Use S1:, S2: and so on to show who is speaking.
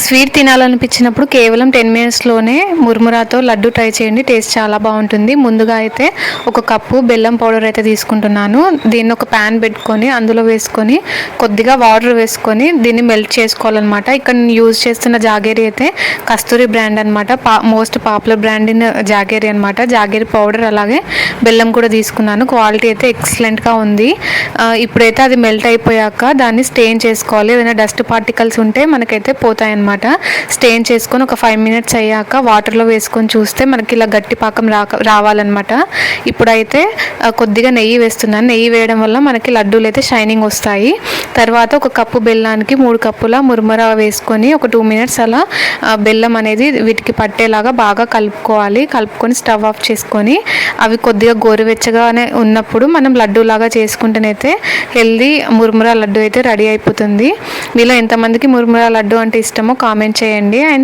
S1: Sweet తినాలనిపించినప్పుడు కేవలం 10 మినిట్స్లోనే మురుమురాతో laddu try చేయండి. టేస్ట్ చాలా బాగుంటుంది. ముందుగా అయితే ఒక కప్పు బెల్లం పౌడర్ అయితే తీసుకుంటున్నాను. దీన్ని ఒక ప్యాన్ పెట్టుకొని అందులో వేసుకొని కొద్దిగా వాటర్ వేసుకొని దీన్ని మెల్ట్ చేసుకోవాలన్నమాట. ఇక్కడ నేను యూజ్ చేస్తున్న జాగేరి అయితే కస్తూరి బ్రాండ్ అనమాట. మోస్ట్ పాపులర్ బ్రాండ్ ఇన్ జాగేరి అనమాట. జాగేరి పౌడర్ అలాగే బెల్లం కూడా తీసుకున్నాను. క్వాలిటీ అయితే ఎక్సలెంట్గా ఉంది. ఇప్పుడైతే అది మెల్ట్ అయిపోయాక దాన్ని స్టెయిన్ చేసుకోవాలి. ఏదైనా డస్ట్ పార్టికల్స్ ఉంటే మనకైతే పోతాయన్నమాట. స్టెయిన్ చేసుకొని ఒక 5 మినిట్స్ అయ్యాక వాటర్లో వేసుకొని చూస్తే మనకి ఇలా గట్టి పాకం రావాలన్నమాట. ఇప్పుడైతే కొద్దిగా నెయ్యి వేస్తున్నాను. నెయ్యి వేయడం వల్ల మనకి లడ్డూలు అయితే షైనింగ్ వస్తాయి. తర్వాత ఒక కప్పు బెల్లానికి 3 కప్పుల మురుముర వేసుకొని ఒక 2 మినిట్స్ అలా బెల్లం అనేది వీటికి పట్టేలాగా బాగా కలుపుకొని స్టవ్ ఆఫ్ చేసుకొని అవి కొద్దిగా గోరువెచ్చగానే ఉన్నప్పుడు మనం లడ్డూలాగా చేసుకుంటేనైతే హెల్దీ మురుముర లడ్డు అయితే రెడీ అయిపోతుంది. మీలో ఎంతమందికి మురుముర లడ్డు అంటే ఇష్టమో కామెంట్ చేయండి. అండ్